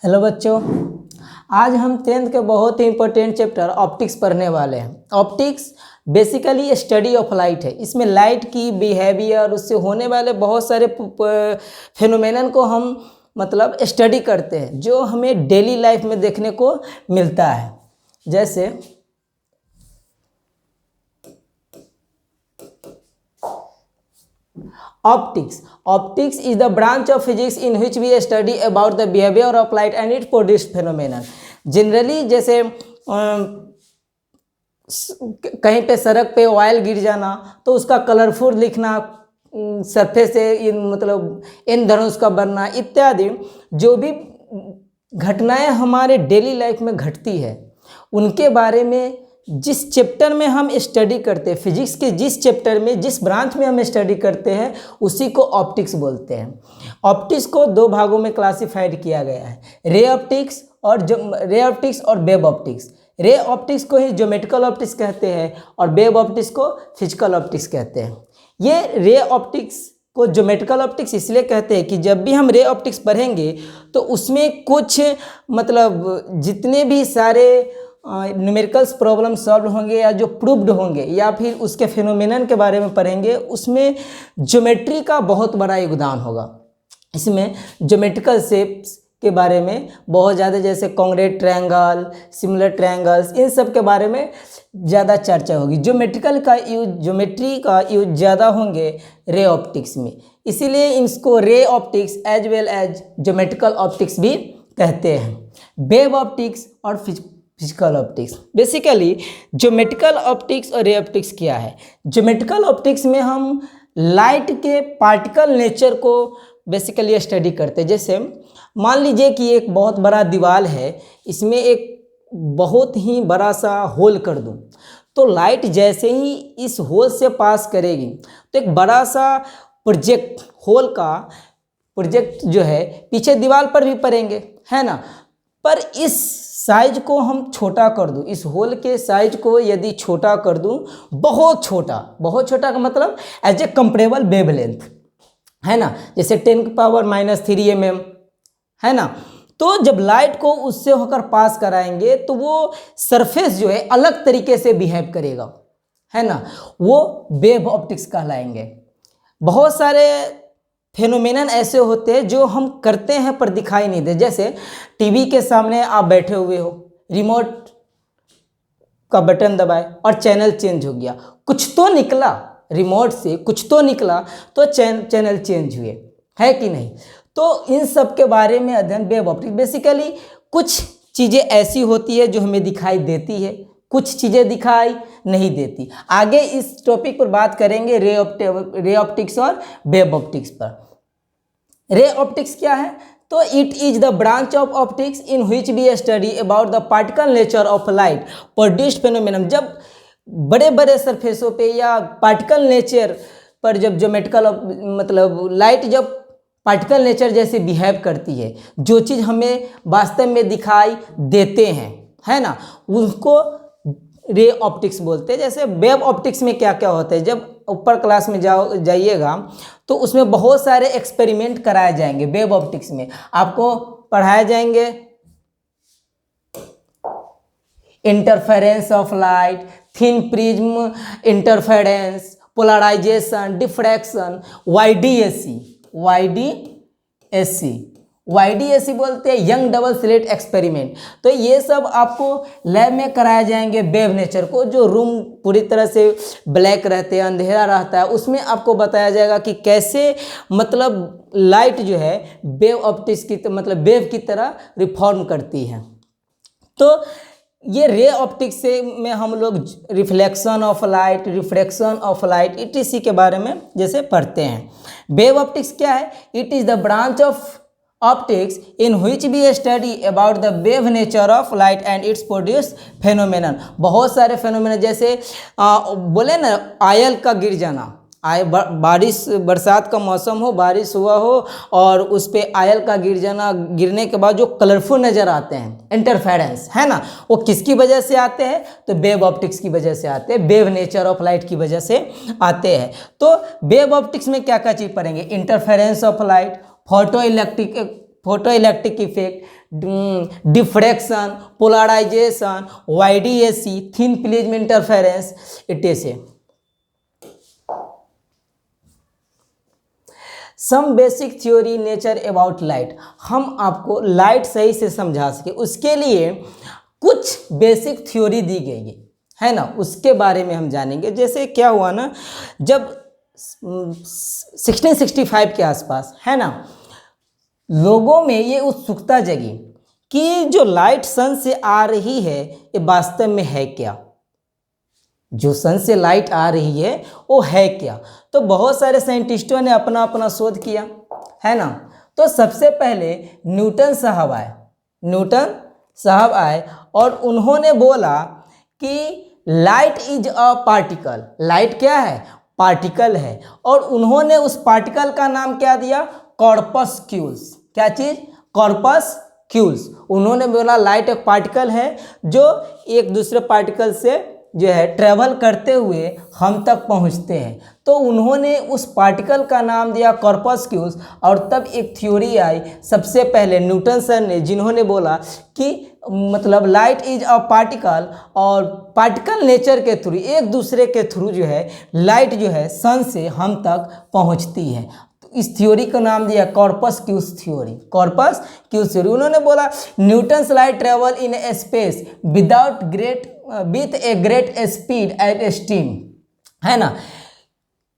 Hello बच्चों, आज हम 10th के बहुत ही इंपॉर्टेंट चैप्टर ऑप्टिक्स पढ़ने वाले हैं। Optics basically study of light है। इसमें लाइट की बिहेवियर, उससे होने वाले बहुत सारे फिनोमेनन को हम स्टडी करते हैं, जो हमें डेली लाइफ में देखने को मिलता है। जैसे Optics is the branch of physics in which we study about the behavior of light and its produced phenomenon. Generally जैसे कहीं पे सड़क पे ऑयल गिर जाना तो उसका कलरफुल लिखना, सरफेस से इंद्रधनुष का बनना इत्यादि जो भी घटनाएं हमारे डेली लाइफ में घटती है, उनके बारे में जिस चैप्टर में हम स्टडी करते हैं, फिजिक्स के जिस चैप्टर में जिस ब्रांच में हम स्टडी करते हैं, उसी को ऑप्टिक्स बोलते हैं। ऑप्टिक्स को दो भागों में क्लासिफाइड किया गया है, रे ऑप्टिक्स और वेव ऑप्टिक्स। रे ऑप्टिक्स को ही ज्योमेट्रिकल ऑप्टिक्स कहते हैं और वेव ऑप्टिक्स को फिजिकल ऑप्टिक्स कहते हैं। ये रे ऑप्टिक्स को ज्योमेट्रिकल ऑप्टिक्स इसलिए कहते हैं कि जब भी हम रे ऑप्टिक्स पढ़ेंगे तो उसमें कुछ जितने भी सारे न्यूमेरिकल्स प्रॉब्लम सॉल्व होंगे या जो प्रूव्ड होंगे या फिर उसके फिनोमेनन के बारे में पढ़ेंगे, उसमें ज्योमेट्री का बहुत बड़ा योगदान होगा। इसमें ज्योमेट्रिकल शेप्स के बारे में बहुत ज़्यादा, जैसे कॉन्ग्रेट ट्रायंगल, सिमिलर ट्रायंगल्स, इन सब के बारे में ज़्यादा चर्चा होगी। ज्योमेट्री का यूज ज़्यादा होंगे रे ऑप्टिक्स में, इसीलिए इसको ray optics as well as geometrical optics भी कहते हैं। वेव ऑप्टिक्स और physical optics, basically geometrical optics और रे ऑप्टिक्स क्या है। ज्योमेट्रिकल ऑप्टिक्स में हम लाइट के पार्टिकल नेचर को बेसिकली स्टडी करते हैं। जैसे मान लीजिए कि एक बहुत बड़ा दीवार है, इसमें एक बहुत ही बड़ा सा होल कर दूं, तो लाइट जैसे ही इस होल से पास करेगी तो एक बड़ा सा होल का प्रोजेक्ट जो है पीछे दीवार पर भी पड़ेंगे, है ना। पर इस साइज को हम छोटा कर दूं, इस होल के साइज को यदि छोटा कर दूं, बहुत छोटा का मतलब एज ए कंपेरेबल वेवलेंथ, है ना, जैसे 10⁻³ mm, है ना। तो जब लाइट को उससे होकर पास कराएंगे तो वो सरफेस जो है अलग तरीके से बिहेव करेगा, है ना, वो वेव ऑप्टिक्स कहलाएंगे। बहुत सारे फेनोमेनन ऐसे होते हैं जो हम करते हैं पर दिखाई नहीं दे। जैसे टीवी के सामने आप बैठे हुए हो, रिमोट का बटन दबाए और चैनल चेंज हो गया, कुछ तो निकला रिमोट से, कुछ तो निकला तो चैनल चेंज हुए, है कि नहीं। तो इन सब के बारे में अध्ययन वेव ऑप्टिक्स। बेसिकली कुछ चीज़ें ऐसी होती है जो हमें दिखाई देती है, कुछ चीज़ें दिखाई नहीं देती। आगे इस टॉपिक पर बात करेंगे रे ऑप्टिक्स और वेव ऑप्टिक्स पर। रे ऑप्टिक्स क्या है, तो it is the branch of optics in which we study about the particle nature of light produced phenomenon. जब बड़े बड़े सरफेसों पे या पार्टिकल नेचर पर जब ज्योमेट्रिकल लाइट जब पार्टिकल नेचर जैसे बिहेव करती है, जो चीज़ हमें वास्तव में दिखाई देते हैं, है ना, उसको रे ऑप्टिक्स बोलते हैं। जैसे वेव ऑप्टिक्स में क्या क्या होता है, जब ऊपर क्लास में जाइएगा तो उसमें बहुत सारे एक्सपेरिमेंट कराए जाएंगे। वेव ऑप्टिक्स में आपको पढ़ाए जाएंगे interference of light, thin prism interference, polarisation, diffraction, YDSC बोलते हैं यंग डबल स्लिट एक्सपेरिमेंट। तो ये सब आपको लैब में कराए जाएंगे। वेव नेचर को, जो रूम पूरी तरह से ब्लैक रहते हैं, अंधेरा रहता है, उसमें आपको बताया जाएगा कि कैसे लाइट जो है वेव ऑप्टिक्स की वेव की तरह रिफॉर्म करती है। तो ये रे ऑप्टिक्स से में हम लोग reflection of light, refraction of light etc के बारे में जैसे पढ़ते हैं। वेव ऑप्टिक्स क्या है, it is the branch of optics in which we study about the wave nature of light and its produce phenomenon. बहुत सारे फेनोमेनन, जैसे बोले ना, आयल का गिर जाना, बरसात का मौसम हो, बारिश हुआ हो और उस पर आयल का गिर जाना, गिरने के बाद जो कलरफुल नज़र आते हैं, इंटरफेरेंस, है ना, वो किसकी वजह से आते हैं, तो वेव ऑप्टिक्स की वजह से आते हैं, वेव नेचर ऑफ लाइट की वजह से आते हैं। तो वेव ऑप्टिक्स में क्या क्या चीज़ पढ़ेंगे, interference of light, photoelectric effect, diffraction, polarisation, YDSE, thin film interference, etc. Some basic theory nature about light, हम आपको लाइट सही से समझा सके उसके लिए कुछ बेसिक थ्योरी दी गई है ना, उसके बारे में हम जानेंगे। जैसे क्या हुआ ना, जब 1665 के आसपास है ना, लोगों में ये उत्सुकता जगी कि जो लाइट सन से आ रही है ये वास्तव में है क्या, जो सन से लाइट आ रही है वो है क्या। तो बहुत सारे साइंटिस्टों ने अपना अपना शोध किया है ना। तो सबसे पहले न्यूटन साहब आए और उन्होंने बोला कि light is a particle, light क्या है, पार्टिकल है। और उन्होंने उस पार्टिकल का नाम क्या दिया, कॉर्पस्क्यूल्स। क्या चीज, कॉर्पस्क्यूल्स। उन्होंने बोला लाइट एक पार्टिकल है जो एक दूसरे पार्टिकल से जो है ट्रेवल करते हुए हम तक पहुंचते हैं। तो उन्होंने उस पार्टिकल का नाम दिया कॉर्पस्क्यूल्स। और तब एक थ्योरी आई सबसे पहले न्यूटन सर ने, जिन्होंने बोला कि मतलब लाइट इज अ पार्टिकल, और पार्टिकल नेचर के थ्रू, एक दूसरे के थ्रू जो है लाइट जो है सन से हम तक पहुंचती है। तो इस थ्योरी का नाम दिया कॉर्पस्क्यूल्स थ्योरी, कॉर्पस्क्यूल्स थ्योरी। उन्होंने बोला Newton's light travel in A space with a great speed at steam, है ना।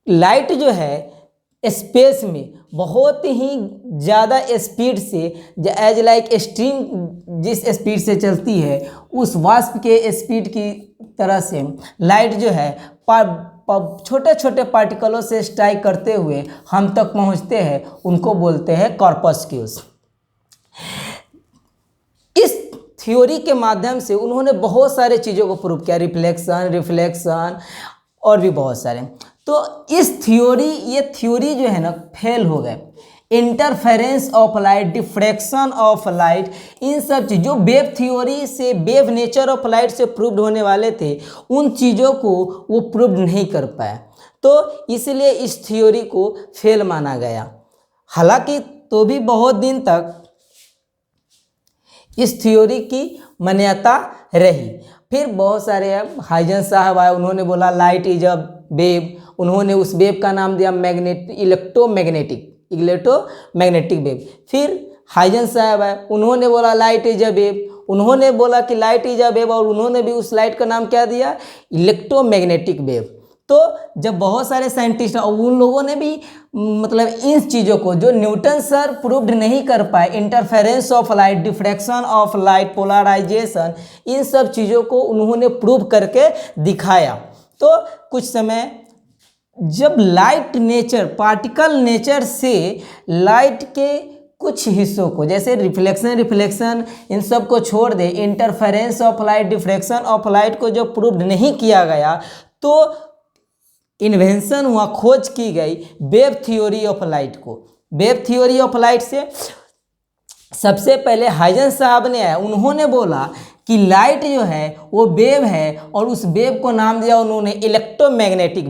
लाइट जो है स्पेस में बहुत ही ज़्यादा स्पीड से, एज लाइक स्टीम जिस स्पीड से चलती है उस वाष्प के स्पीड की तरह से लाइट जो है छोटे छोटे पार्टिकलों से स्ट्राइक करते हुए हम तक पहुंचते हैं, उनको बोलते हैं कॉर्पस्क्यूल्स। इस थ्योरी के माध्यम से उन्होंने बहुत सारे चीज़ों को प्रूव किया, रिफ्लेक्शन और भी बहुत सारे। तो इस ये थ्योरी जो है ना फेल हो गए। Interference of light, diffraction of light, इन सब चीज़ जो वेव थ्योरी से, वेव नेचर ऑफ लाइट से प्रूव्ड होने वाले थे, उन चीज़ों को वो प्रूव्ड नहीं कर पाया। तो इसलिए इस थ्योरी को फेल माना गया। हालांकि तो भी बहुत दिन तक इस थ्योरी की मान्यता रही। फिर बहुत सारे हाइजेंस साहब आए, उन्होंने बोला लाइट इज अ वेव। उन्होंने उस वेव का नाम दिया इलेक्ट्रोमैग्नेटिक वेव। फिर हाइजेंस साहब आए, उन्होंने बोला लाइट इज अ वेव। उन्होंने बोला कि लाइट इज अ वेव, और उन्होंने भी उस लाइट का नाम क्या दिया, इलेक्ट्रोमैग्नेटिक वेव। तो जब बहुत सारे साइंटिस्ट और उन लोगों ने भी मतलब इन चीज़ों को जो न्यूटन सर प्रूव्ड नहीं कर पाए, interference of light, diffraction of light, polarisation, इन सब चीज़ों को उन्होंने प्रूव करके दिखाया। तो कुछ समय जब लाइट नेचर, पार्टिकल नेचर से लाइट के कुछ हिस्सों को, जैसे रिफ्लेक्शन इन सब को छोड़ दे, interference of light, diffraction of light को जो प्रूव्ड नहीं किया गया, तो इन्वेंशन हुआ, खोज की गई वेव थ्योरी ऑफ लाइट को। वेव थ्योरी ऑफ लाइट से सबसे पहले हाइजेंस साहब ने आया, उन्होंने बोला कि लाइट जो है वो वेव है, और उस वेव को नाम दिया उन्होंने electromagnetic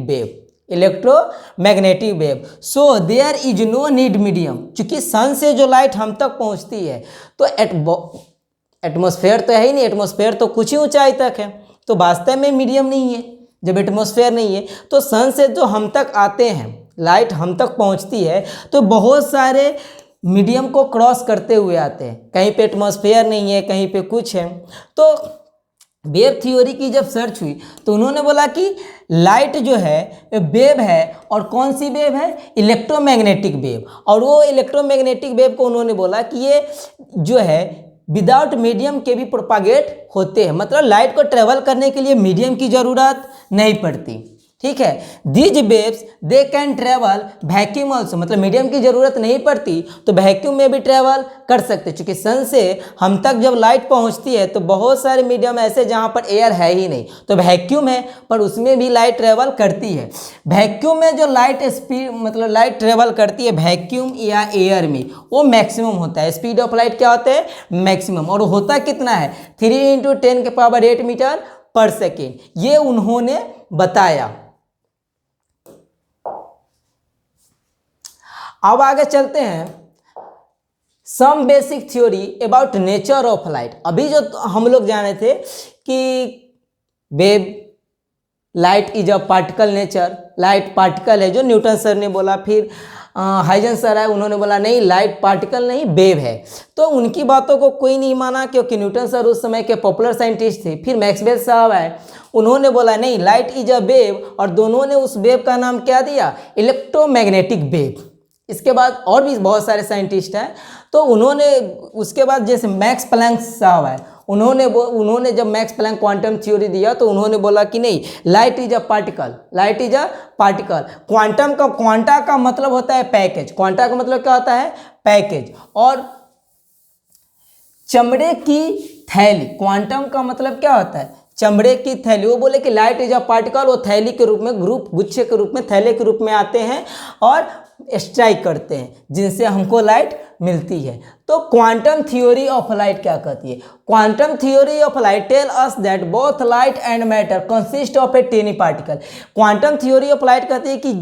wave. So there is no need medium. चूंकि सन से जो लाइट हम तक पहुंचती है, तो एटमॉस्फेयर तो है ही नहीं, एटमॉस्फेयर तो कुछ ही ऊंचाई तक है, तो वास्तव में मीडियम नहीं है। जब एटमॉस्फेयर नहीं है, तो सन से जो हम तक आते हैं, लाइट हम तक पहुंचती है, तो बहुत सारे मीडियम को क्रॉस करते हुए आते हैं। कहीं पे एटमॉस्फेयर नहीं है, कहीं पे कुछ है। तो वेव थ्योरी की जब सर्च हुई, तो उन्होंने बोला कि लाइट जो है वेव है, और कौन सी वेव है, इलेक्ट्रोमैग्नेटिक वेव। और वो इलेक्ट्रोमैग्नेटिक वेव को उन्होंने बोला कि ये जो है विदाउट मीडियम के भी प्रोपागेट होते हैं, मतलब लाइट को ट्रेवल करने के लिए मीडियम की ज़रूरत नहीं पड़ती। ठीक है, these waves they can travel vacuum also, मतलब मीडियम की ज़रूरत नहीं पड़ती, तो वैक्यूम में भी ट्रेवल कर सकते। चूँकि सन से हम तक जब लाइट पहुंचती है, तो बहुत सारे मीडियम ऐसे जहां पर एयर है ही नहीं, तो वैक्यूम है, पर उसमें भी लाइट ट्रेवल करती है। वैक्यूम में जो लाइट स्पीड, मतलब लाइट ट्रेवल करती है वैक्यूम या एयर में, वो मैक्सिमम होता है। स्पीड ऑफ लाइट क्या होता है, मैक्सिमम। और होता कितना है, 3 × 10⁸ मीटर पर सेकेंड, ये उन्होंने बताया। अब आगे चलते हैं some basic theory about nature of light. अभी जो हम लोग जाने थे कि wave, light is a particle nature, light particle है जो न्यूटन सर ने बोला। फिर हाइजन सर है, उन्होंने बोला नहीं लाइट पार्टिकल नहीं वेव है। तो उनकी बातों को कोई नहीं माना क्योंकि न्यूटन सर उस समय के पॉपुलर साइंटिस्ट थे। फिर मैक्सवेल साहब आए, उन्होंने बोला नहीं लाइट इज अ वेव, और दोनों ने उस वेव का नाम क्या दिया, इलेक्ट्रोमैग्नेटिक वेव। इसके बाद और भी बहुत सारे साइंटिस्ट हैं, तो उन्होंने उसके बाद जैसे मैक्स प्लैंक साहब है, उन्होंने जब मैक्स प्लैंक क्वांटम थ्योरी दिया तो उन्होंने बोला कि नहीं light is a particle, light is a particle. Quantum का, क्वांटा का मतलब होता है पैकेज, क्वांटा का मतलब क्या होता है, पैकेज। और चमड़े की थैली, क्वांटम का मतलब क्या होता है, चमड़े की थैली। वो बोले कि लाइट इज अ पार्टिकल, वो थैली के रूप में, ग्रुप गुच्छे के रूप में, थैले के रूप में आते हैं और स्ट्राइक करते हैं, जिनसे हमको लाइट मिलती है। तो क्वांटम थ्योरी ऑफ लाइट क्या कहती है, quantum theory of light tell us that both light and matter consist of a tiny particle. Quantum theory of light कहती है कि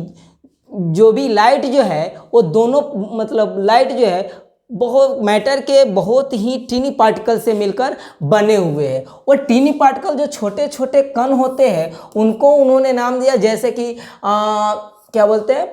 जो भी लाइट जो है वो दोनों, मतलब लाइट जो है बहुत मैटर के बहुत ही टीनी पार्टिकल से मिलकर बने हुए हैं। और टीनी पार्टिकल जो छोटे छोटे कण होते हैं उनको उन्होंने नाम दिया, जैसे कि क्या बोलते हैं,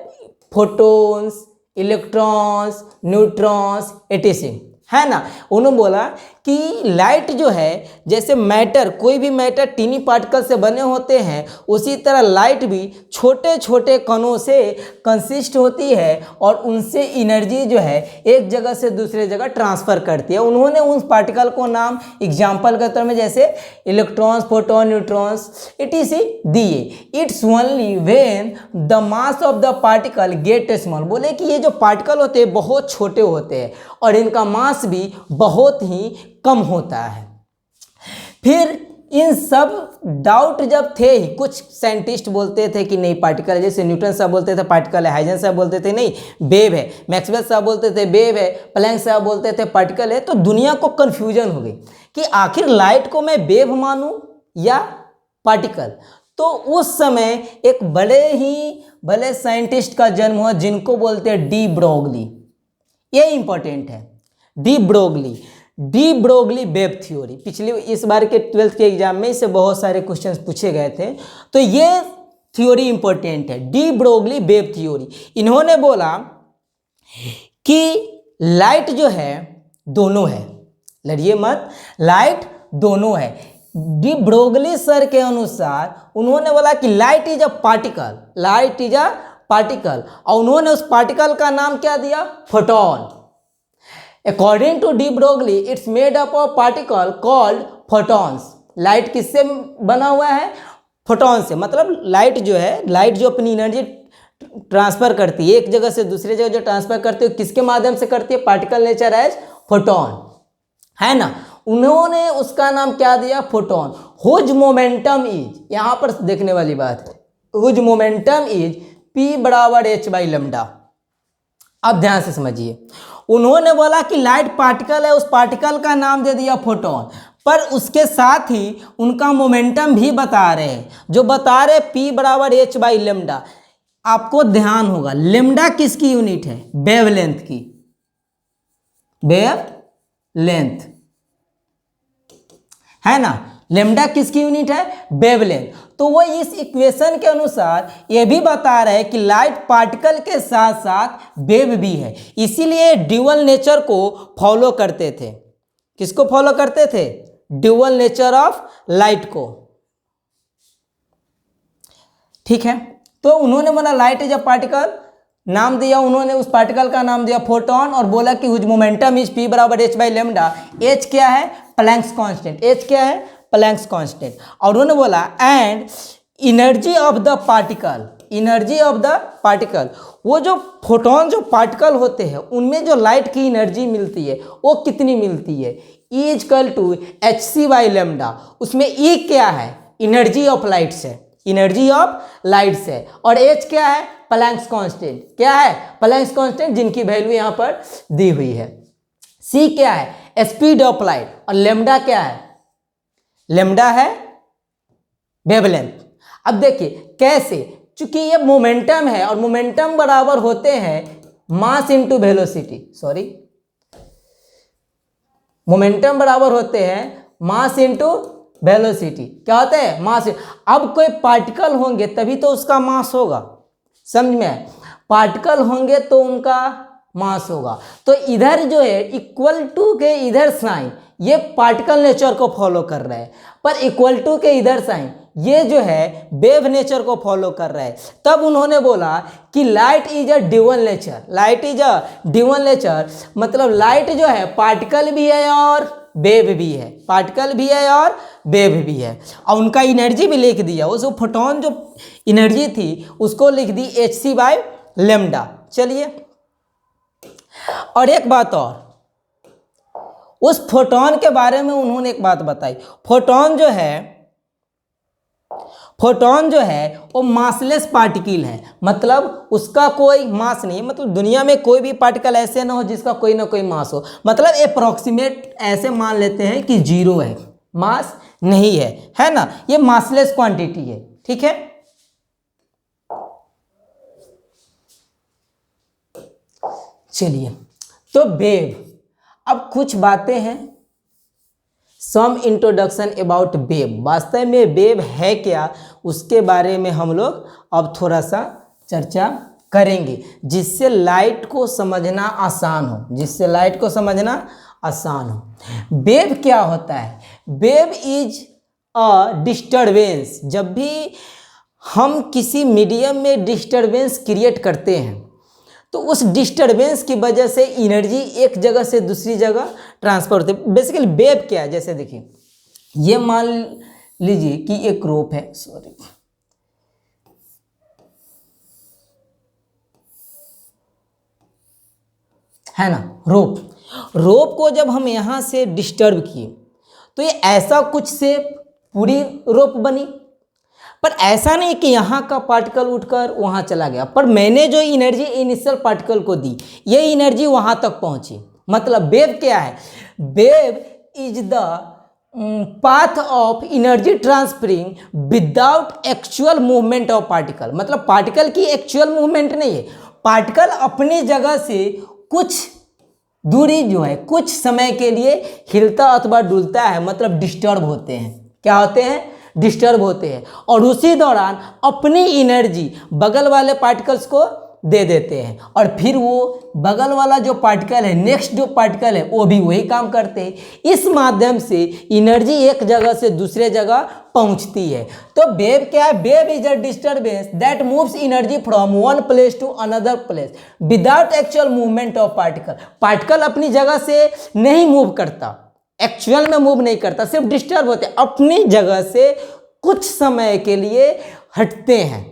फोटॉन्स, इलेक्ट्रॉन्स, न्यूट्रॉन्स, एटीसी, है ना। उन्होंने बोला कि लाइट जो है जैसे मैटर, कोई भी मैटर टीनी पार्टिकल से बने होते हैं, उसी तरह लाइट भी छोटे छोटे कणों से कंसिस्ट होती है और उनसे एनर्जी जो है एक जगह से दूसरे जगह ट्रांसफ़र करती है। उन्होंने उस पार्टिकल को नाम एग्जाम्पल के तौर में जैसे इलेक्ट्रॉन्स, फोटॉन, न्यूट्रॉन्स, एटीसी दिए। It's only when the mass of the particle gate small, बोले कि ये जो पार्टिकल होते हैं बहुत छोटे होते हैं और इनका मास भी बहुत ही कम होता है। फिर इन सब डाउट जब थे ही, कुछ साइंटिस्ट बोलते थे कि नहीं पार्टिकल, जैसे न्यूटन साहब बोलते थे पार्टिकल है, हाइजन साहब बोलते थे नहीं वेव है, मैक्सवेल साहब बोलते थे वेव है, प्लैंक साहब बोलते थे पार्टिकल है। तो दुनिया को कन्फ्यूजन हो गई कि आखिर लाइट को मैं वेव मानूं या पार्टिकल। तो उस समय एक बड़े साइंटिस्ट का जन्म हुआ जिनको बोलते हैं डी ब्रोगली। ये इंपॉर्टेंट है, डी ब्रोगली वेव थ्योरी। पिछले इस बार के 12th के एग्जाम में इससे बहुत सारे क्वेश्चंस पूछे गए थे, तो ये थ्योरी इंपॉर्टेंट है, डी ब्रोगली वेव थ्योरी। इन्होंने बोला कि लाइट जो है दोनों है, लड़िए मत, लाइट दोनों है। डी ब्रोगली सर के अनुसार उन्होंने बोला कि light is a particle, light is a particle, और उन्होंने उस पार्टिकल का नाम क्या दिया, photon. According to de Broglie, it's made up of particle called photons. Light किससे बना हुआ है, फोटॉन से। मतलब लाइट जो है, लाइट जो अपनी एनर्जी ट्रांसफर करती है एक जगह से दूसरे जगह, जो ट्रांसफर करती है किसके माध्यम से करती है, पार्टिकल नेचर एज फोटॉन, है ना। उन्होंने उसका नाम क्या दिया, फोटॉन। हुज मोमेंटम इज, यहाँ पर देखने वाली बात है, हुज मोमेंटम इज P बराबर h/λ। अब ध्यान से समझिए, उन्होंने बोला कि लाइट पार्टिकल है, उस पार्टिकल का नाम दे दिया फोटॉन, पर उसके साथ ही उनका मोमेंटम भी बता रहे हैं, जो बता रहे P बराबर h/λ। आपको ध्यान होगा लेमडा किसकी यूनिट है, वेवलेंथ की, वेवलेंथ, है ना। लेमडा किसकी यूनिट है, वेवलेंथ। तो वो इस इक्वेशन के अनुसार ये भी बता रहे हैं कि लाइट पार्टिकल के साथ साथ वेव भी है, इसीलिए ड्यूअल नेचर को फॉलो करते थे। किसको फॉलो करते थे, ड्यूअल नेचर ऑफ लाइट को, ठीक है। तो उन्होंने बोला लाइट इज अ पार्टिकल, नाम दिया उन्होंने उस पार्टिकल का नाम दिया फोटॉन, और बोला कि हुज मोमेंटम इज P बराबर h/λ। h क्या है, प्लैंक्स कांस्टेंट, h क्या है, प्लैंक्स कांस्टेंट। और उन्होंने बोला and energy of the particle, energy of the particle, वो जो फोटॉन जो पार्टिकल होते हैं उनमें जो लाइट की एनर्जी मिलती है वो कितनी मिलती है, E = hc/λ। उसमें E क्या है, एनर्जी ऑफ लाइट से, एनर्जी ऑफ लाइट से, और h क्या है, प्लैंक्स कांस्टेंट, क्या है, प्लैंक्स कांस्टेंट, जिनकी वैल्यू यहाँ पर दी हुई है। c क्या है, स्पीड ऑफ लाइट, और लेमडा क्या है, लेमडा है वेवलेंथ। अब देखिए कैसे, चूंकि ये मोमेंटम है और मोमेंटम बराबर होते हैं mass into velocity, sorry momentum बराबर होते हैं मास इंटू वेलोसिटी। क्या होता है? मास। अब कोई पार्टिकल होंगे तभी तो उसका मास होगा, समझ में? पार्टिकल होंगे तो उनका मास होगा। तो इधर जो है इक्वल टू के इधर साइन, ये पार्टिकल नेचर को फॉलो कर रहा है, पर इक्वल टू के इधर साइन ये जो है वेव नेचर को फॉलो कर रहा है। तब उन्होंने बोला कि light is a dual nature, light is a dual nature, मतलब लाइट जो है पार्टिकल भी है और वेव भी है, पार्टिकल भी है और वेव भी है। और उनका एनर्जी भी लिख दिया, उस फोटोन जो एनर्जी थी उसको लिख दी hc/λ। चलिए, और एक बात और, उस फोटोन के बारे में उन्होंने एक बात बताई। फोटोन जो है वो मासलेस पार्टिकल है, मतलब उसका कोई मास नहीं है। मतलब दुनिया में कोई भी पार्टिकल ऐसे ना हो जिसका कोई ना कोई मास हो। मतलब अप्रोक्सीमेट ऐसे मान लेते हैं कि जीरो है, मास नहीं है ना। ये मासलेस क्वांटिटी है, ठीक है। चलिए, तो वेव, अब कुछ बातें हैं, सम इंट्रोडक्शन अबाउट वेव। वास्तव में वेव है क्या, उसके बारे में हम लोग अब थोड़ा सा चर्चा करेंगे, जिससे लाइट को समझना आसान हो, जिससे लाइट को समझना आसान हो। वेव क्या होता है? Wave is a disturbance. जब भी हम किसी मीडियम में डिस्टर्बेंस क्रिएट करते हैं तो उस डिस्टर्बेंस की वजह से एनर्जी एक जगह से दूसरी जगह ट्रांसफर होती है। बेसिकली वेव क्या है, जैसे देखिए, ये मान लीजिए कि एक रोप है, सॉरी, है ना, रोप को जब हम यहाँ से डिस्टर्ब किए तो ये ऐसा कुछ से पूरी रोप बनी। पर ऐसा नहीं कि यहाँ का पार्टिकल उठकर वहाँ चला गया, पर मैंने जो एनर्जी इनिशियल पार्टिकल को दी, ये एनर्जी वहाँ तक पहुँची। मतलब वेव क्या है? Wave is the path of energy transferring without actual movement of particle. मतलब पार्टिकल की एक्चुअल मूवमेंट नहीं है, पार्टिकल अपनी जगह से कुछ दूरी जो है कुछ समय के लिए हिलता अथवा डुलता है, मतलब डिस्टर्ब होते हैं। क्या होते हैं? डिस्टर्ब होते हैं, और उसी दौरान अपनी एनर्जी बगल वाले पार्टिकल्स को दे देते हैं, और फिर वो बगल वाला जो पार्टिकल है, नेक्स्ट जो पार्टिकल है, वो भी वही काम करते हैं। इस माध्यम से एनर्जी एक जगह से दूसरे जगह पहुंचती है। तो वेव क्या है? Wave is a disturbance that moves energy from one place to another place without actual movement of particle. Particle अपनी जगह से नहीं मूव करता, एक्चुअल में मूव नहीं करता, सिर्फ डिस्टर्ब होते हैं, अपनी जगह से कुछ समय के लिए हटते हैं,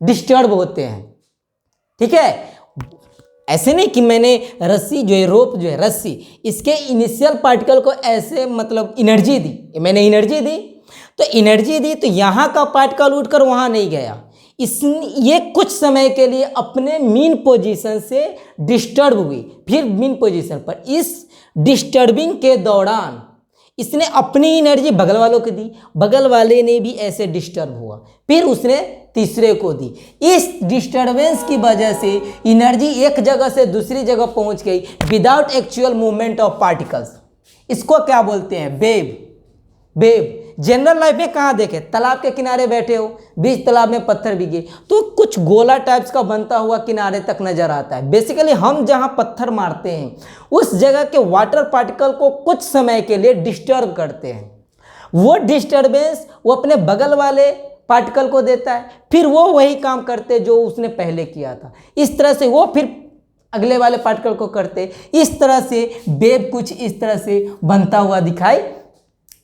डिस्टर्ब होते हैं, ठीक है। ऐसे नहीं कि मैंने रस्सी जो है, रोप जो है, रस्सी, इसके इनिशियल पार्टिकल को ऐसे मतलब एनर्जी दी, मैंने एनर्जी दी तो यहाँ का पार्टिकल उठकर वहाँ नहीं गया, ये कुछ समय के लिए अपने मीन पोजीशन से डिस्टर्ब हुई, फिर मीन पोजीशन पर। इस डिस्टर्बिंग के दौरान इसने अपनी एनर्जी बगल वालों को दी, बगल वाले ने भी ऐसे डिस्टर्ब हुआ, फिर उसने तीसरे को दी। इस डिस्टर्बेंस की वजह से एनर्जी एक जगह से दूसरी जगह पहुंच गई without actual movement of particles. इसको क्या बोलते हैं? वेव। जनरल लाइफ में कहाँ देखे? तालाब के किनारे बैठे हो, बीच तालाब में पत्थर बिगे तो कुछ गोला टाइप्स का बनता हुआ किनारे तक नजर आता है। बेसिकली हम जहाँ पत्थर मारते हैं उस जगह के वाटर पार्टिकल को कुछ समय के लिए डिस्टर्ब करते हैं। वो डिस्टर्बेंस वो अपने बगल वाले पार्टिकल को देता है, फिर वो वही काम करते जो उसने पहले किया था। इस तरह से वो फिर अगले वाले पार्टिकल को करते। इस तरह से वेव कुछ इस तरह से बनता हुआ दिखाई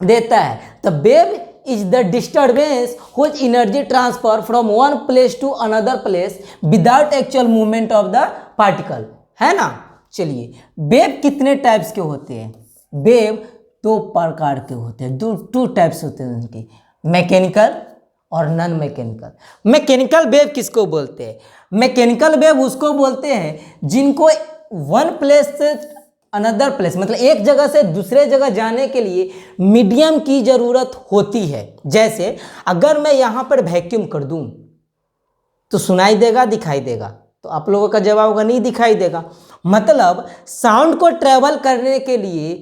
देता है। The wave is the disturbance which energy transfer from one place to another place without actual movement of the particle, है ना। चलिए, वेव कितने टाइप्स के होते हैं? वेव दो प्रकार के होते हैं, टू टाइप्स होते हैं उनकी, मैकेनिकल और नॉन मैकेनिकल। मैकेनिकल वेव किसको बोलते हैं? मैकेनिकल वेव उसको बोलते हैं जिनको वन प्लेस से अनदर प्लेस, मतलब एक जगह से दूसरे जगह जाने के लिए मीडियम की ज़रूरत होती है। जैसे अगर मैं यहाँ पर वैक्यूम कर दूँ तो सुनाई देगा, दिखाई देगा? तो आप लोगों का जवाब होगा नहीं, दिखाई देगा। मतलब साउंड को ट्रेवल करने के लिए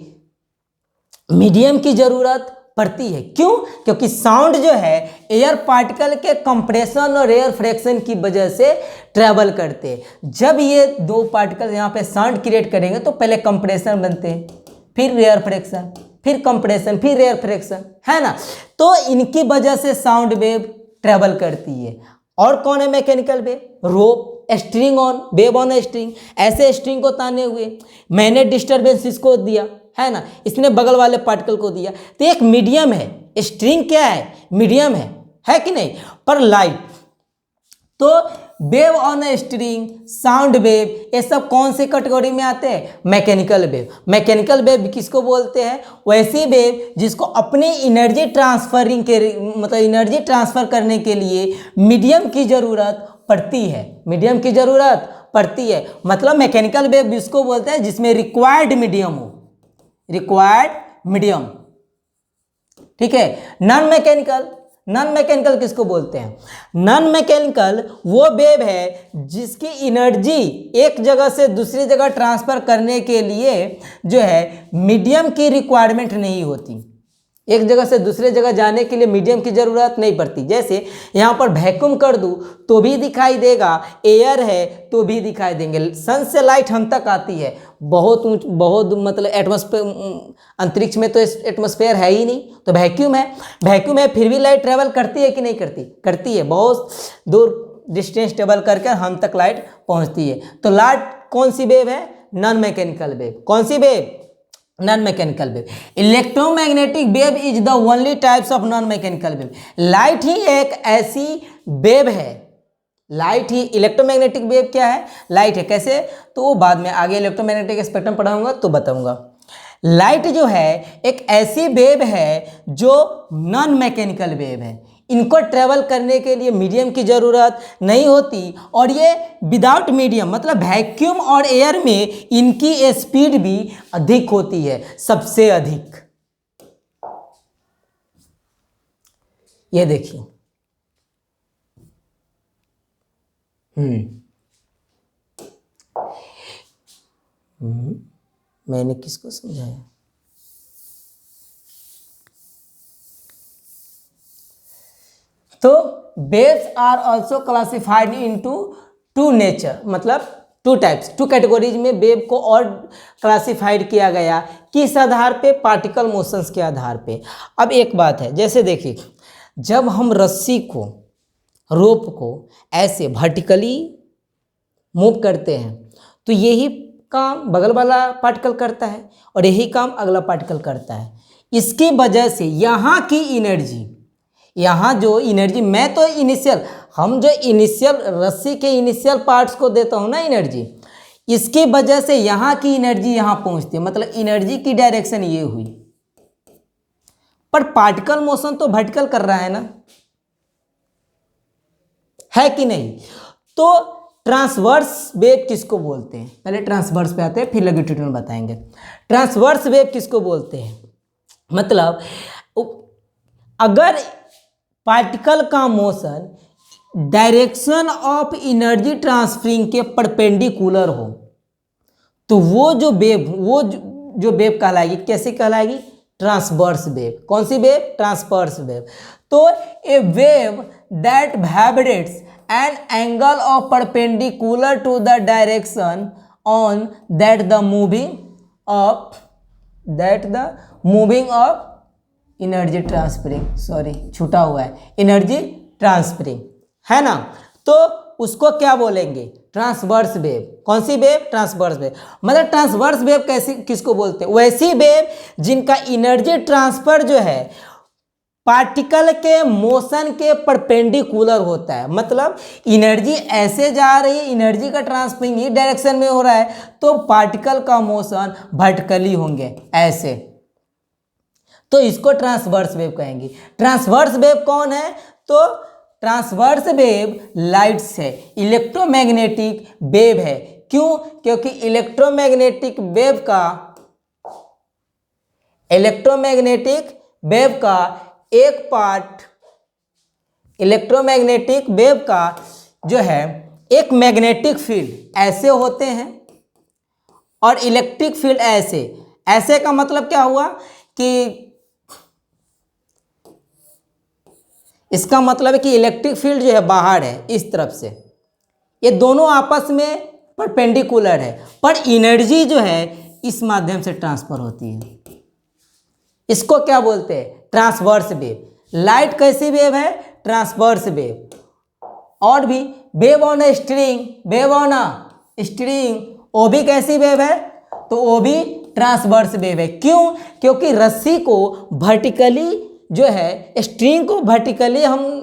मीडियम की ज़रूरत पड़ती है। क्यों? क्योंकि साउंड जो है एयर पार्टिकल के कंप्रेशन और एयर फ्रैक्शन की वजह से ट्रैवल करते हैं। जब ये दो पार्टिकल यहाँ पे साउंड क्रिएट करेंगे तो पहले कंप्रेशन बनते हैं, फिर एयर फ्रैक्शन, फिर कंप्रेशन, फिर एयर फ्रैक्शन, है ना। तो इनकी वजह से साउंड वेव ट्रैवल करती है। और कौन है mechanical wave? Rope, string on, wave on string. ऐसे स्ट्रिंग को ताने हुए मैंने डिस्टर्बेंस इसको दिया, है ना, इसने बगल वाले पार्टिकल को दिया। तो एक मीडियम है, स्ट्रिंग क्या है? मीडियम है कि नहीं? पर लाइट। तो wave on string, sound wave, ये सब कौन से कैटेगरी में आते हैं? Mechanical wave. मैकेनिकल वेव किसको बोलते हैं? वैसी वेव जिसको अपनी एनर्जी ट्रांसफरिंग के मतलब एनर्जी ट्रांसफर करने के लिए मीडियम की ज़रूरत पड़ती है। मीडियम की ज़रूरत पड़ती है, मतलब मैकेनिकल वेव जिसको बोलते हैं जिसमें रिक्वायर्ड मीडियम हो, रिक्वायर्ड मीडियम, ठीक है। नॉन मैकेनिकल, नॉन मैकेनिकल किसको बोलते हैं? नॉन मैकेनिकल वो वेव है जिसकी एनर्जी एक जगह से दूसरी जगह ट्रांसफर करने के लिए जो है मीडियम की रिक्वायरमेंट नहीं होती। एक जगह से दूसरे जगह जाने के लिए मीडियम की ज़रूरत नहीं पड़ती। जैसे यहाँ पर वैक्यूम कर दूँ तो भी दिखाई देगा, एयर है तो भी दिखाई देंगे। सन से लाइट हम तक आती है, बहुत मतलब एटमॉस्फेयर, अंतरिक्ष में तो एटमॉस्फेयर है ही नहीं, तो वैक्यूम है, वैक्यूम है, फिर भी लाइट ट्रेवल करती है कि नहीं करती? करती है, बहुत दूर डिस्टेंस ट्रेवल करके हम तक लाइट पहुँचती है। तो लाइट कौन सी वेव है? Non mechanical wave. कौन सी wave? Non mechanical wave. Electromagnetic wave is the only types of non mechanical wave. Light ही एक ऐसी वेव है, लाइट ही, इलेक्ट्रोमैग्नेटिक वेव क्या है? लाइट है। कैसे? तो वो बाद में आगे इलेक्ट्रोमैग्नेटिक स्पेक्ट्रम पढ़ाऊंगा तो बताऊंगा। लाइट जो है एक ऐसी वेव है जो नॉन मैकेनिकल वेव है। इनको ट्रेवल करने के लिए मीडियम की ज़रूरत नहीं होती, और ये विदाउट मीडियम मतलब वैक्यूम और एयर में इनकी स्पीड भी अधिक होती है, सबसे अधिक। ये देखिए, मैंने किसको समझाया? तो waves are also classified into two nature, मतलब टू टाइप्स, टू कैटेगरीज में वेव को और क्लासिफाइड किया गया। किस आधार पे? पार्टिकल मोशंस के आधार पे। अब एक बात है, जैसे देखिए, जब हम रस्सी को, रोप को ऐसे वर्टिकली मूव करते हैं तो यही काम बगल वाला पार्टिकल करता है और यही काम अगला पार्टिकल करता है। इसकी वजह से यहाँ की एनर्जी, यहाँ जो एनर्जी मैं तो इनिशियल, हम जो इनिशियल रस्सी के इनिशियल पार्ट्स को देता हूँ ना एनर्जी, इसकी वजह से यहाँ की एनर्जी यहाँ पहुँचती है, मतलब एनर्जी की डायरेक्शन ये हुई। पर पार्टिकल मोशन तो वर्टिकल कर रहा है ना, है कि नहीं? तो ट्रांसवर्स वेव किसको बोलते हैं? पहले ट्रांसवर्स पे आते हैं, फिर लॉन्गिट्यूडिनल बताएंगे। ट्रांसवर्स वेव किसको बोलते हैं? मतलब अगर पार्टिकल का motion direction of energy transferring के परपेंडिकुलर हो तो वो जो वेव कहलाएगी, कैसे कहलाएगी? Transverse wave. कौन सी वेव? Transverse wave. तो a wave that vibrates an angle of perpendicular to the direction on that the moving of energy transferring, sorry छूटा हुआ है, एनर्जी ट्रांसफरिंग, है ना। तो उसको क्या बोलेंगे? Transverse wave. कौन सी वेव? Transverse wave. मतलब ट्रांसवर्स वेव कैसी, किसको बोलते हैं? वैसी वेव जिनका एनर्जी ट्रांसफर जो है पार्टिकल के मोशन के परपेंडिकुलर होता है, मतलब एनर्जी ऐसे जा रही है, एनर्जी का ट्रांसफरिंग ही डायरेक्शन में हो रहा है, तो पार्टिकल का मोशन वर्टिकली होंगे ऐसे, तो इसको ट्रांसवर्स वेव कहेंगे। ट्रांसवर्स वेव कौन है? तो ट्रांसवर्स वेव लाइट्स है, इलेक्ट्रोमैग्नेटिक वेव है। क्यों? क्योंकि इलेक्ट्रोमैग्नेटिक वेव का एक पार्ट, इलेक्ट्रोमैग्नेटिक वेव का जो है एक मैग्नेटिक फील्ड ऐसे होते हैं और इलेक्ट्रिक फील्ड ऐसे। ऐसे का मतलब क्या हुआ कि इसका मतलब है कि इलेक्ट्रिक फील्ड जो है बाहर है इस तरफ से, ये दोनों आपस में परपेंडिकुलर है, पर एनर्जी जो है इस माध्यम से ट्रांसफर होती है। इसको क्या बोलते हैं? Transverse wave. लाइट कैसी वेव है? Transverse wave. और भी wave on a string, wave on a string, वो भी कैसी वेव है? तो वो भी ट्रांसवर्स वेव है। क्यों? क्योंकि रस्सी को वर्टिकली जो है, स्ट्रिंग को वर्टिकली हम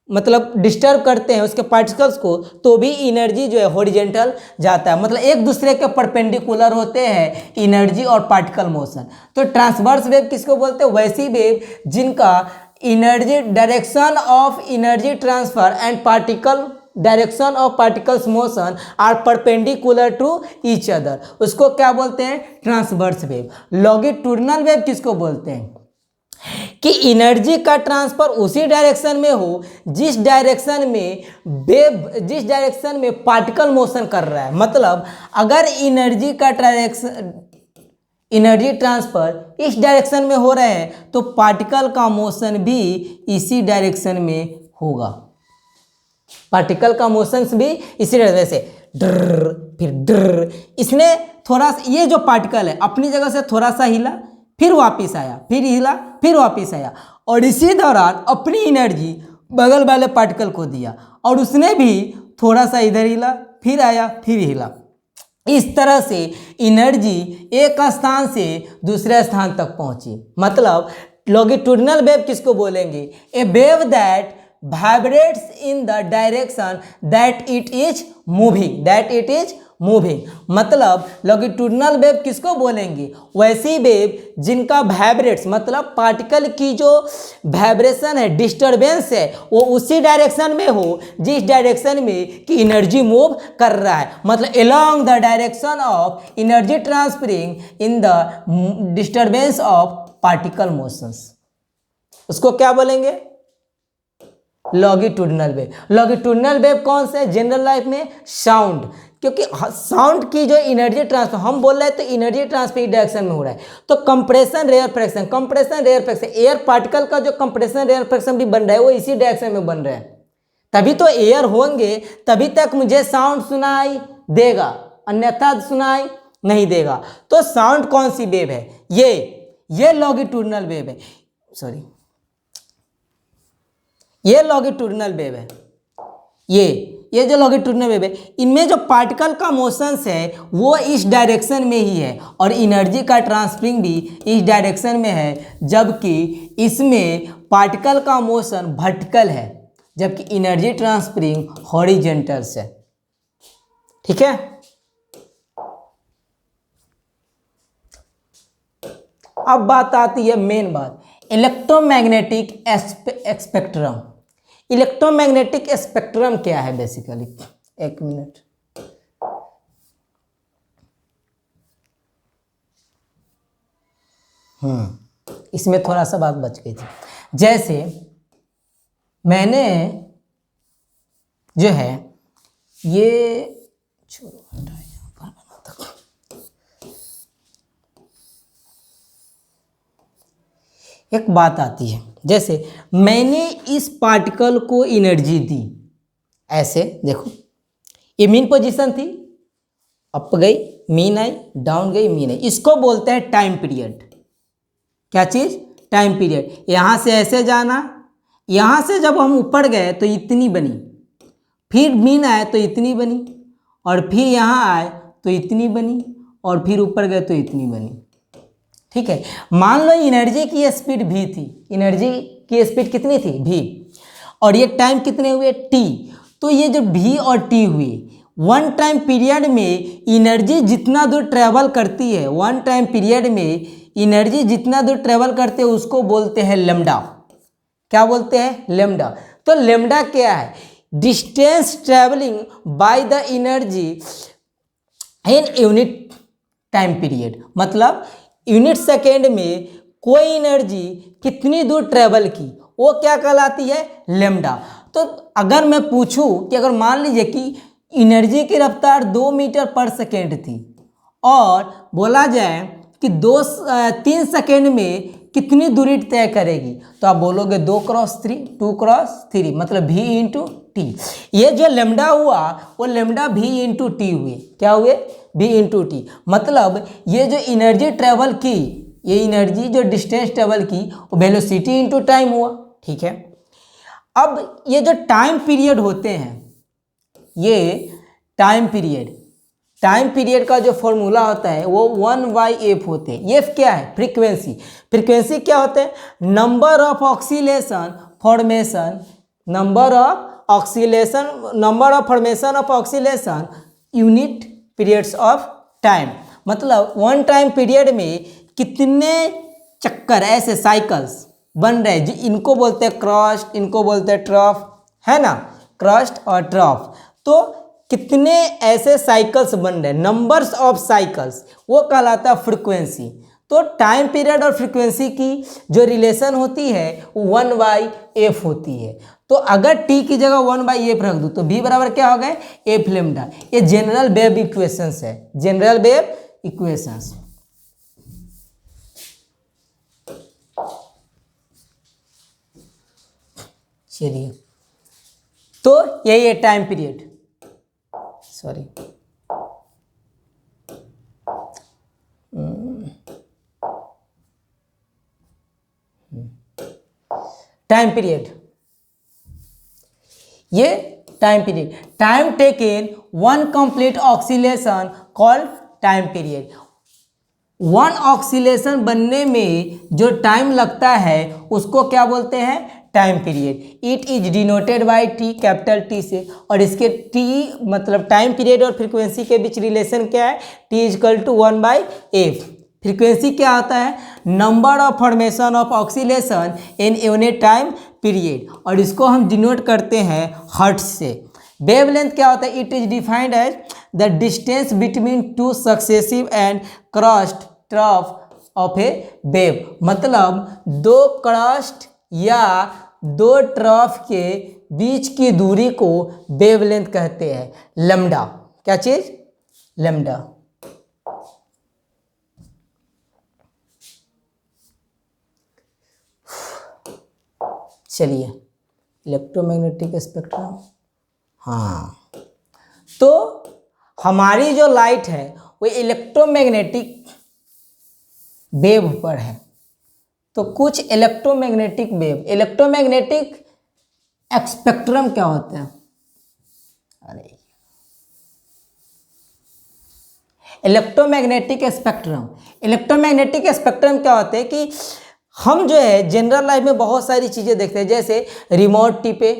मतलब डिस्टर्ब करते हैं उसके पार्टिकल्स को, तो भी एनर्जी जो है हॉरिजेंटल जाता है, मतलब एक दूसरे के परपेंडिकुलर होते हैं एनर्जी और पार्टिकल मोशन। तो ट्रांसवर्स वेव किसको बोलते हैं? वैसी वेव जिनका energy direction of energy transfer and particle direction of particles motion are perpendicular to each other, उसको क्या बोलते हैं? Transverse wave. लॉन्गिट्यूडिनल वेव किसको बोलते हैं? कि एनर्जी का ट्रांसफर उसी डायरेक्शन में हो जिस डायरेक्शन में वेव, जिस डायरेक्शन में पार्टिकल मोशन कर रहा है। मतलब अगर एनर्जी का एनर्जी ट्रांसफर इस डायरेक्शन में हो रहे हैं तो पार्टिकल का मोशन भी इसी डायरेक्शन में होगा। पार्टिकल का मोशन भी इसी डायरेक्शन से डर फिर डर, इसने थोड़ा सा, ये जो पार्टिकल है अपनी जगह से थोड़ा सा हिला, फिर वापस आया, फिर हिला, फिर वापस आया, और इसी दौरान अपनी एनर्जी बगल वाले पार्टिकल को दिया और उसने भी थोड़ा सा इधर हिला, फिर आया, फिर हिला। इस तरह से एनर्जी एक स्थान से दूसरे स्थान तक पहुंची। मतलब लॉन्गिट्यूडिनल वेव किसको बोलेंगे? A wave that vibrates in the direction that it is moving, that it is moving. मतलब लॉन्गिट्यूडिनल वेव किसको बोलेंगे? वैसी वेव जिनका वाइब्रेट्स, मतलब पार्टिकल की जो वाइब्रेशन है, डिस्टरबेंस है, वो उसी डायरेक्शन में हो जिस डायरेक्शन में कि एनर्जी मूव कर रहा है। मतलब along the direction of energy transferring in the disturbance of particle motions, उसको क्या बोलेंगे? Longitudinal wave. लॉन्गिट्यूडिनल वेव कौन से? जनरल लाइफ में साउंड, क्योंकि साउंड की जो एनर्जी ट्रांसफर हम बोल रहे हैं तो एनर्जी ट्रांसफर इस डायरेक्शन में हो रहा है। तो compression rarefaction, compression rarefaction, air particle का जो कंप्रेशन रेयर फ्रैक्शन भी बन रहा है वो इसी डायरेक्शन में बन रहा है। तभी तो एयर होंगे, तभी तक मुझे साउंड सुनाई देगा, अन्यथा सुनाई नहीं देगा। तो साउंड कौन सी वेव है? ये लॉन्गिट्यूडिनल वेव है, सॉरी ये लॉन्गिट्यूडिनल वेव है। ये जो लॉन्गिट्यूडिनल वेव है, इनमें जो पार्टिकल का मोशंस है वो इस डायरेक्शन में ही है और एनर्जी का ट्रांसफरिंग भी इस डायरेक्शन में है, जबकि इसमें पार्टिकल का मोशन वर्टिकल है जबकि एनर्जी ट्रांसफरिंग हॉरिजॉन्टल है। ठीक है। अब बात आती है मेन बात, इलेक्ट्रोमैग्नेटिक स्पेक्ट्रम। इलेक्ट्रोमैग्नेटिक स्पेक्ट्रम क्या है बेसिकली? एक मिनट, इसमें थोड़ा सा बात बच गई थी। जैसे मैंने जो है ये छोड़ो, एक बात आती है, जैसे मैंने इस पार्टिकल को एनर्जी दी, ऐसे देखो ये मीन पोजीशन थी, अप गई मीन आई, डाउन गई मीन आई, इसको बोलते हैं टाइम पीरियड। क्या चीज? Time period. यहां से ऐसे जाना, यहां से जब हम ऊपर गए तो इतनी बनी, फिर मीन आए तो इतनी बनी, और फिर यहां आए तो इतनी बनी, और फिर ऊपर गए तो इतनी बनी। ठीक है। मान लो एनर्जी की स्पीड v थी, एनर्जी की स्पीड कितनी थी? v, और ये टाइम कितने हुए? t। तो ये जो v और t हुई, वन टाइम पीरियड में एनर्जी जितना दूर ट्रेवल करती है, वन टाइम पीरियड में एनर्जी जितना दूर ट्रेवल करते हैं उसको बोलते हैं लेम्डा। क्या बोलते हैं? लेम्डा। तो लेम्डा क्या है? Distance travelling by the energy in unit time period. मतलब यूनिट सेकेंड में कोई एनर्जी कितनी दूर ट्रेवल की, वो क्या कहलाती है? लेम्डा। तो अगर मैं पूछूं कि अगर मान लीजिए कि एनर्जी की रफ्तार 2 मीटर पर सेकेंड थी और बोला जाए कि 3 सेकेंड में कितनी दूरी तय करेगी, तो आप बोलोगे 2×3, 2×3 मतलब v इंटू टी। ये जो लेमडा हुआ वो लेमडा v इंटू टी हुए, क्या हुए, v इंटू टी। मतलब ये जो एनर्जी ट्रेवल की, ये एनर्जी जो डिस्टेंस ट्रेवल की वो वेलोसिटी इंटू टाइम हुआ, ठीक है। अब ये जो टाइम पीरियड होते हैं, ये टाइम पीरियड का जो फॉर्मूला होता है वो 1/f होते हैं। एफ क्या है, फ्रीक्वेंसी। फ्रीक्वेंसी क्या होते हैं, number of oscillation formation, number of formation of oscillation unit periods of time. मतलब वन टाइम पीरियड में कितने चक्कर, ऐसे साइकिल्स बन रहे हैं, इनको बोलते हैं क्रस्ट, इनको बोलते हैं ट्रफ, है ना, क्रस्ट और ट्रफ। तो कितने ऐसे साइकिल्स बन रहे हैं, नंबर्स ऑफ साइकिल्स, वो कहलाता है फ्रीक्वेंसी। तो टाइम पीरियड और फ्रीक्वेंसी की जो रिलेशन होती है वो 1/f होती है। तो अगर t की जगह 1/f रख दूँ तो v बराबर क्या हो गए, f लेमडा। ये जनरल वेव इक्वेशंस है, जनरल वेव इक्वेशंस। चलिए, तो यही है time period, sorry time period, ये time period, time taken one complete oscillation called time period. One oscillation बनने में जो टाइम लगता है उसको क्या बोलते हैं, time period. It is denoted by T, capital T से। और इसके टी मतलब टाइम पीरियड और फ्रीक्वेंसी के बीच रिलेशन क्या है, T is equal to 1/f। Frequency क्या होता है, number of formation of oscillation in unit time period, और इसको हम डिनोट करते हैं हर्ट्ज से। वेवलेंथ क्या होता है, it is defined as the distance between two successive and crest trough of a wave. मतलब दो क्रस्ट या दो ट्रफ के बीच की दूरी को वेवलेंथ कहते हैं, लैम्डा। क्या चीज, लैम्डा। चलिए, इलेक्ट्रोमैग्नेटिक स्पेक्ट्रम, हाँ, तो हमारी जो लाइट है वो इलेक्ट्रोमैग्नेटिक वेव पर है। तो कुछ इलेक्ट्रोमैग्नेटिक वेव, इलेक्ट्रोमैग्नेटिक स्पेक्ट्रम क्या होते हैं, अरे इलेक्ट्रोमैग्नेटिक स्पेक्ट्रम, इलेक्ट्रोमैग्नेटिक स्पेक्ट्रम क्या होते हैं कि हम जो है जनरल लाइफ में बहुत सारी चीज़ें देखते हैं, जैसे रिमोट टिपे